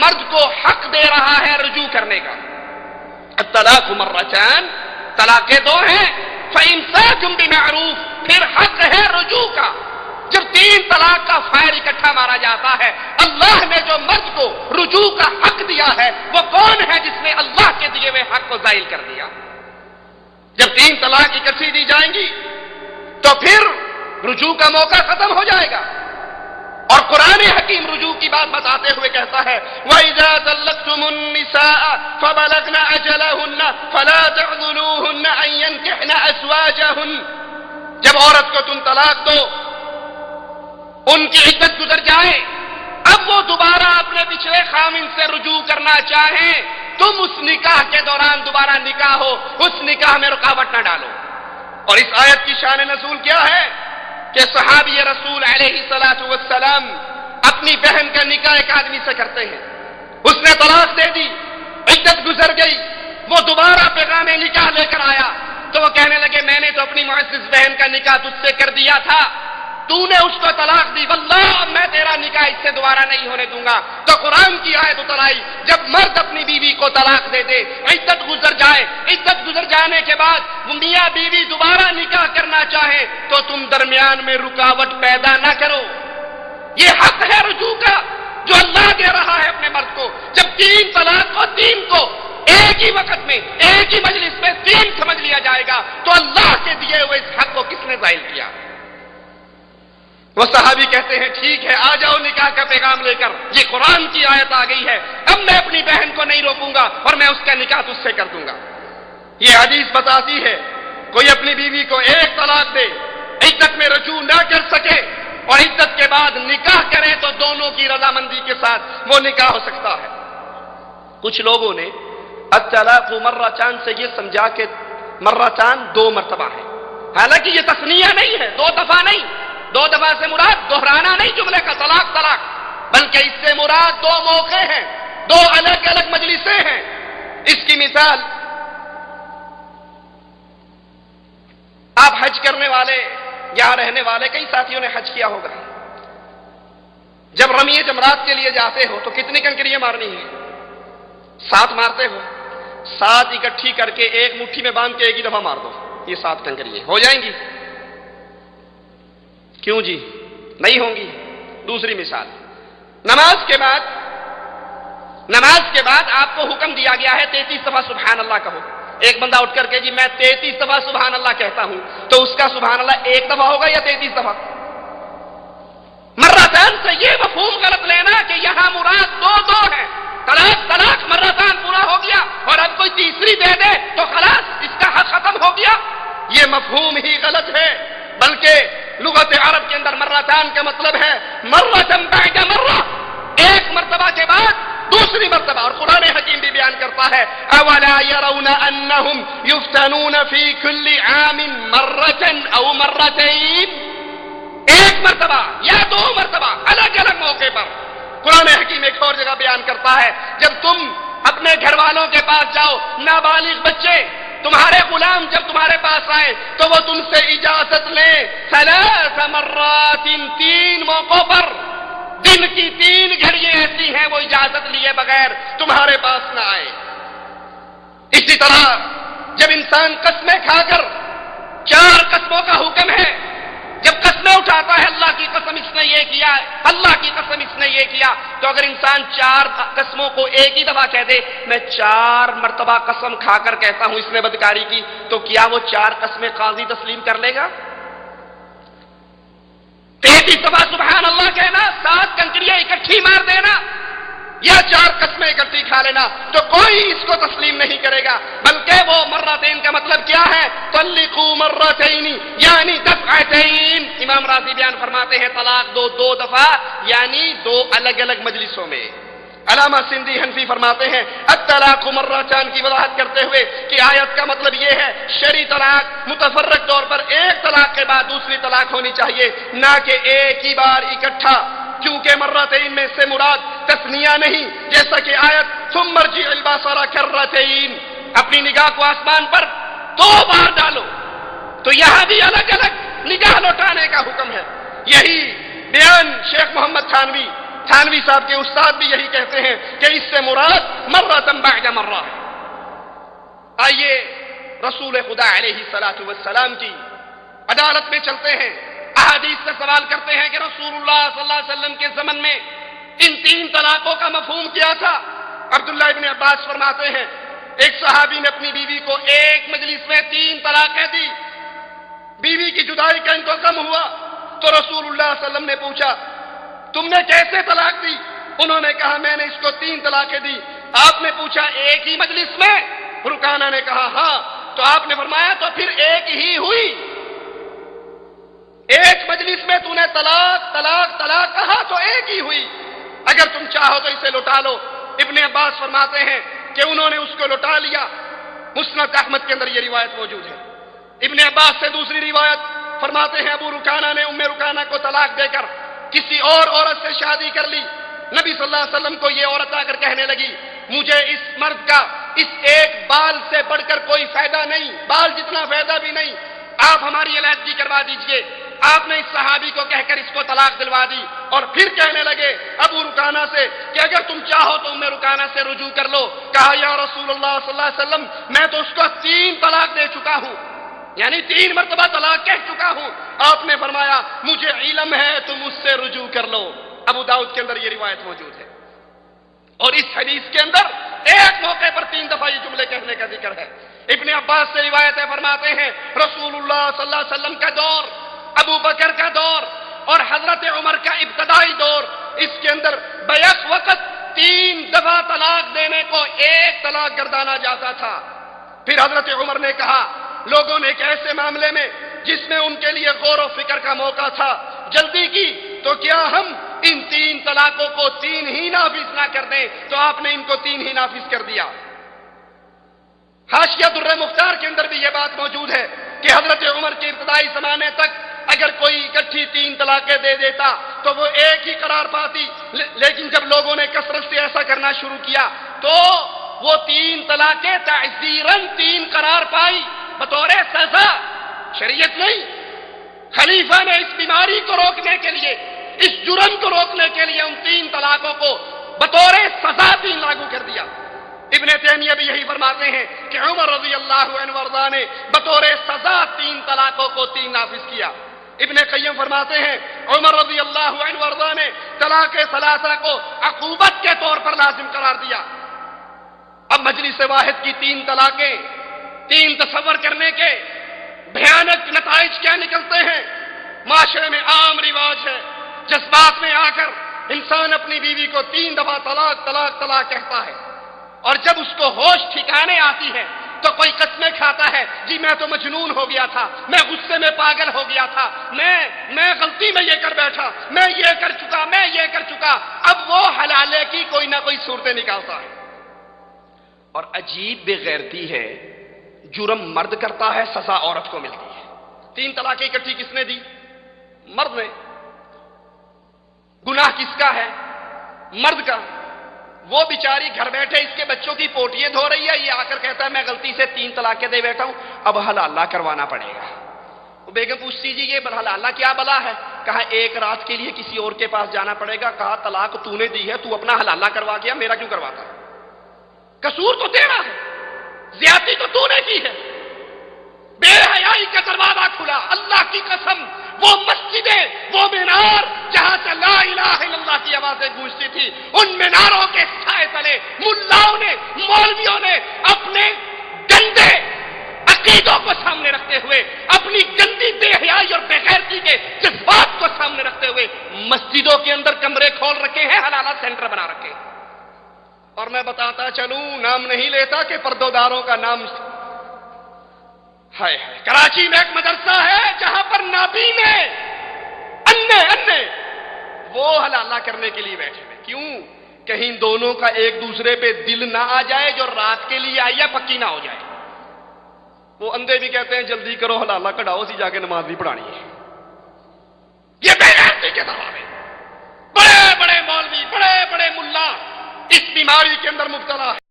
مرد کو حق دے رہا ہے رجوع کرنے کا۔ الطلاق مرتان، طلاقیں دو ہیں، فإمساک بمعروف، پھر حق ہے رجوع کا۔ جب 3 طلاق کا فائر اکٹھا مارا جاتا ہے، اللہ نے جو مرد کو رجوع کا حق دیا ہے وہ کون ہے جس نے اللہ کے دیے ہوئے حق کو زائل کر دیا؟ جب 3 طلاق اکٹھی دی جائیں گی تو پھر رجوع کا موقع ختم ہو جائے گا۔ اور قرآن حکیم رجوع کی بات بتاتے ہوئے کہتا ہے وَإِذَا طَلَّقْتُمُ النِّسَاءَ فَبَلَغْنَ أَجَلَهُنَّ فَلَا تَعْضُلُوهُنَّ أَن يَنكِحْنَ أَزْوَاجَهُنَّ، جب عورت کو تم طلاق دو، ان کی عدت گزر جائے، اب وہ دوبارہ اپنے پچھلے خامن سے رجوع کرنا چاہیں، تم اس نکاح کے دوران دوبارہ نکاح ہو، اس نکاح میں رکاوٹ نہ ڈالو۔ اور اس آیت کی شان نزول کیا ہے کہ صحابی رسول علیہ الصلوۃ والسلام اپنی بہن کا نکاح ایک آدمی سے کرتے ہیں، اس نے طلاق دے دی، عدت گزر گئی، وہ دوبارہ پیغام نکاح لے کر آیا تو وہ کہنے لگے میں نے تو اپنی معزز بہن کا نکاح تجھ سے کر دیا تھا، تو نے اس کو طلاق دی، واللہ میں تیرا نکاح اس سے دوبارہ نہیں ہونے دوں گا۔ تو قرآن کی آیت اتر آئی، جب مرد اپنی بیوی کو طلاق دے دے، عدت گزر جائے، عدت گزر جانے کے بعد میاں بیوی دوبارہ نکاح کرنا چاہے تو تم درمیان میں رکاوٹ پیدا نہ کرو۔ یہ حق ہے رجوع کا جو اللہ دے رہا ہے اپنے مرد کو۔ جب 3 طلاق کو 3 کو ایک ہی وقت میں ایک ہی مجلس میں 3 سمجھ لیا جائے گا تو اللہ کے دیے ہوئے اس حق کو کس نے زائل کیا؟ وہ صحابی کہتے ہیں ٹھیک ہے آ جاؤ نکاح کا پیغام لے کر، یہ قرآن کی آیت آ گئی ہے، اب میں اپنی بہن کو نہیں روکوں گا اور میں اس کا نکاح تجھ سے کر دوں گا۔ یہ حدیث بتاتی ہے کوئی اپنی بیوی کو 1 طلاق دے، عدت میں رجوع نہ کر سکے اور عدت کے بعد نکاح کرے تو دونوں کی رضامندی کے ساتھ وہ نکاح ہو سکتا ہے۔ کچھ لوگوں نے الطلاق مرتان سے یہ سمجھا کہ مرتان 2 مرتبہ ہے، حالانکہ یہ تثنیہ نہیں ہے، 2 دفعہ نہیں، 2 دفعہ سے مراد دہرانا نہیں جملے کا طلاق طلاق، بلکہ اس سے مراد 2 موقع ہیں، 2 الگ الگ مجلسیں ہیں۔ اس کی مثال آپ حج کرنے والے، یہاں رہنے والے کئی ساتھیوں نے حج کیا ہوگا، جب رمی جمرات کے لیے جاتے ہو تو کتنی کنکریاں مارنی ہیں؟ 7 مارتے ہو، 7 اکٹھی کر کے ایک مٹھی میں باندھ کے ایک ہی دفعہ مار دو، یہ 7 کنکریاں ہو جائیں گی؟ کیوں جی نہیں ہوں گی؟ دوسری مثال، نماز کے بعد آپ کو حکم دیا گیا ہے 33 دفعہ سبحان اللہ کہو۔ ایک بندہ اٹھ کر کے جی میں 33 دفعہ سبحان اللہ کہتا ہوں، تو اس کا سبحان اللہ 1 دفعہ ہوگا یا 33 دفعہ؟ مرتان سے یہ مفہوم غلط لینا کہ یہاں مراد 2 ہیں، طلاق مرتان پورا ہو گیا اور اب کوئی تیسری دے دے تو خلاص اس کا حق ختم ہو گیا، یہ مفہوم ہی غلط ہے۔ بلکہ لغت عرب کے اندر مرتان کا مطلب ہے مرتن بعد مرہ، 1 مرتبہ کے بعد دوسری مرتبہ۔ اور قرآن حکیم بھی بیان کرتا ہے اولا يرون انهم يفتنون في كل عام مرة او مرتين، 1 مرتبہ یا 2 مرتبہ الگ الگ موقع پر۔ قرآن حکیم ایک اور جگہ بیان کرتا ہے جب تم اپنے گھر والوں کے پاس جاؤ، نابالغ بچے تمہارے غلام جب تمہارے پاس آئے تو وہ تم سے اجازت لیں 3 مرات، 3 موقعوں پر، دن کی 3 گھڑیاں ایسی ہیں وہ اجازت لیے بغیر تمہارے پاس نہ آئے۔ اسی طرح جب انسان قسمیں کھا کر، 4 قسموں کا حکم ہے، جب قسمیں اٹھاتا ہے اللہ کی قسم اس نے یہ کیا، اللہ کی قسم اس نے یہ کیا، تو اگر انسان 4 قسموں کو ایک ہی دفعہ کہہ دے میں 4 مرتبہ قسم کھا کر کہتا ہوں اس نے بدکاری کی، تو کیا وہ 4 قسمیں قاضی تسلیم کر لے گا؟ 33 دفعہ سبحان اللہ کہنا، 7 کنکریاں اکٹھی مار دینا یا 4 قسمیں اکٹھی کھا لینا، تو کوئی اس کو تسلیم نہیں کرے گا۔ بلکہ وہ مرتين کا مطلب کیا ہے؟ طلقوا مرتين یعنی دفعتين۔ امام راضی بیان فرماتے ہیں طلاق 2 دفعہ یعنی 2 الگ الگ مجلسوں میں۔ علامہ سندھی حنفی فرماتے ہیں الطلاق مرتان کی وضاحت کرتے ہوئے کہ آیت کا مطلب یہ ہے شرعی طلاق متفرق طور پر 1 طلاق کے بعد دوسری طلاق ہونی چاہیے، نہ کہ ایک ہی بار اکٹھا، کیونکہ مرتين میں سے مراد تثنیہ نہیں، جیسا کہ آیت ثم ارجع البصر کرتين، اپنی نگاہ کو آسمان پر 2 بار ڈالو، تو یہاں بھی الگ الگ نگاہ لوٹانے کا حکم ہے۔ یہی بیان شیخ محمد تھانوی تھانوی صاحب کے استاد بھی یہی کہتے ہیں کہ اس سے مراد مرۃ بعد مرہ ہے۔ آئیے رسول خدا علیہ الصلوۃ والسلام کی عدالت میں چلتے ہیں، احادیث سے سوال کرتے ہیں کہ رسول اللہ صلی اللہ علیہ وسلم کے زمن میں ان 3 طلاقوں کا مفہوم کیا تھا؟ عبداللہ ابن عباس فرماتے ہیں ایک صحابی نے اپنی بیوی کو ایک مجلس میں 3 طلاقیں دی، بیوی کی جدائی کا ان کو غم ہوا تو رسول اللہ صلی اللہ علیہ وسلم نے پوچھا تم نے کیسے طلاق دی؟ انہوں نے کہا میں نے اس کو 3 طلاقیں دی۔ آپ نے پوچھا ایک ہی مجلس میں؟ رکانہ نے کہا ہاں۔ تو آپ نے فرمایا تو پھر ایک ہی ہوئی، ایک مجلس میں تو نے طلاق طلاق طلاق کہا تو ایک ہی ہوئی، اگر تم چاہو تو اسے لوٹا لو۔ ابن عباس فرماتے ہیں کہ انہوں نے اس کو لوٹا لیا۔ مسند احمد کے اندر یہ روایت موجود ہے۔ ابن عباس سے دوسری روایت فرماتے ہیں ابو رکانہ نے ام رکانہ کو طلاق دے کر کسی اور عورت سے شادی کر لی۔ نبی صلی اللہ علیہ وسلم کو یہ عورت آ کر کہنے لگی مجھے اس مرد کا اس ایک بال سے بڑھ کر کوئی فائدہ نہیں، بال جتنا فائدہ بھی نہیں، آپ ہماری علیحدگی کروا دیجئے۔ آپ نے اس صحابی کو کہہ کر اس کو طلاق دلوا دی اور پھر کہنے لگے ابو رکانہ سے کہ اگر تم چاہو تو ام رکانہ سے رجوع کر لو۔ کہا یا رسول اللہ صلی اللہ علیہ وسلم میں تو اس کو 3 طلاق دے چکا ہوں، یعنی 3 مرتبہ طلاق کہہ چکا ہوں۔ آپ نے فرمایا مجھے علم ہے تم اس سے رجوع کر لو۔ ابو داؤد کے اندر یہ روایت موجود ہے، اور اس حدیث کے اندر ایک موقع پر 3 دفعہ یہ جملے کہنے کا ذکر ہے۔ ابن عباس سے روایتیں فرماتے ہیں رسول اللہ صلی اللہ علیہ وسلم کا دور، ابو بکر کا دور اور حضرت عمر کا ابتدائی دور، اس کے اندر بیک وقت 3 دفعہ طلاق دینے کو 1 طلاق گردانا جاتا تھا۔ پھر حضرت عمر نے کہا لوگوں نے ایک ایسے معاملے میں جس میں ان کے لیے غور و فکر کا موقع تھا جلدی کی، تو کیا ہم ان 3 طلاقوں کو 3 ہی نافذ نہ کر دیں؟ تو آپ نے ان کو 3 ہی نافذ کر دیا۔ حاشیہ در مختار کے اندر بھی یہ بات موجود ہے کہ حضرت عمر کے ابتدائی زمانے تک اگر کوئی اکٹھی 3 طلاقیں دے دیتا تو وہ ایک ہی قرار پاتی، لیکن جب لوگوں نے کثرت سے ایسا کرنا شروع کیا تو وہ 3 طلاقیں تعزیراً 3 قرار پائی بطور سزا، شریعت نہیں۔ خلیفہ نے اس بیماری کو روکنے کے لیے، اس جرم کو روکنے کے لیے ان 3 طلاقوں کو بطور سزا 3 لاگو کر دیا۔ ابن تیمیہ بھی یہی فرماتے ہیں کہ عمر رضی اللہ عنہ وارضاہ نے بطور سزا 3 طلاقوں کو 3 نافذ کیا۔ ابن قیم فرماتے ہیں عمر رضی اللہ عنہ وارضاہ نے طلاق ثلاثہ کو عقوبت کے طور پر لازم قرار دیا۔ اب مجلس واحد کی 3 طلاقیں، 3 تصور کرنے کے بھیانک نتائج کیا نکلتے ہیں؟ معاشرے میں عام رواج ہے، جذبات میں آ کر انسان اپنی بیوی کو 3 دفعہ طلاق طلاق طلاق کہتا ہے، اور جب اس کو ہوش ٹھکانے آتی ہے تو کوئی قسمیں کھاتا ہے جی میں تو مجنون ہو گیا تھا، میں غصے میں پاگل ہو گیا تھا، میں غلطی میں یہ کر بیٹھا، میں یہ کر چکا، میں یہ کر چکا۔ اب وہ حلالے کی کوئی نہ کوئی صورتیں نکالتا ہے۔ اور عجیب بے غیرتی ہے، جرم مرد کرتا ہے، سزا عورت کو ملتی ہے۔ 3 طلاقیں اکٹھی کس نے دی؟ مرد نے۔ گناہ کس کا ہے؟ مرد کا۔ وہ بیچاری گھر بیٹھے اس کے بچوں کی پوٹیاں دھو رہی ہے، یہ آ کر کہتا ہے میں غلطی سے 3 طلاقیں دے بیٹھا ہوں، اب حلالہ کروانا پڑے گا۔ وہ بیگم پوچھتی جی یہ حلالہ کیا بلا ہے؟ کہا 1 رات کے لیے کسی اور کے پاس جانا پڑے گا۔ کہا طلاق تو نے دی ہے، تو اپنا حلالہ کروا گیا، میرا کیوں کرواتا ہے؟ قصور تو تیرا ہے، زیادتی تو نے کی ہے۔ بے حیائی کا دروازہ کھلا، اللہ کی قسم وہ مسجدیں، وہ مینار جہاں سے لا الہ الا اللہ کی آوازیں گونجتی تھی، ان میناروں کے سائے تلے ملاؤں نے، مولویوں نے اپنے گندے عقیدوں کو سامنے رکھتے ہوئے، اپنی گندی بے حیائی اور بے غیرتی کے جذبات کو سامنے رکھتے ہوئے مسجدوں کے اندر کمرے کھول رکھے ہیں، حلالہ سینٹر بنا رکھے ہیں۔ اور میں بتاتا چلوں، نام نہیں لیتا کہ پردوداروں کا نام ہے۔ کراچی میں ایک مدرسہ ہے جہاں پر نابینے انے وہ حلالہ کرنے کے لیے بیٹھے ہیں۔ کیوں؟ کہیں دونوں کا ایک دوسرے پہ دل نہ آ جائے، جو رات کے لیے آئی ہے پکی نہ ہو جائے۔ وہ اندھے بھی کہتے ہیں جلدی کرو حلالہ کٹاؤ، سی جا کے نماز بھی پڑھانی ہے۔ یہ بے غیرتی کے دعوے، بڑے بڑے مولوی، بڑے بڑے ملا اس بیماری کے اندر مبتلا ہے۔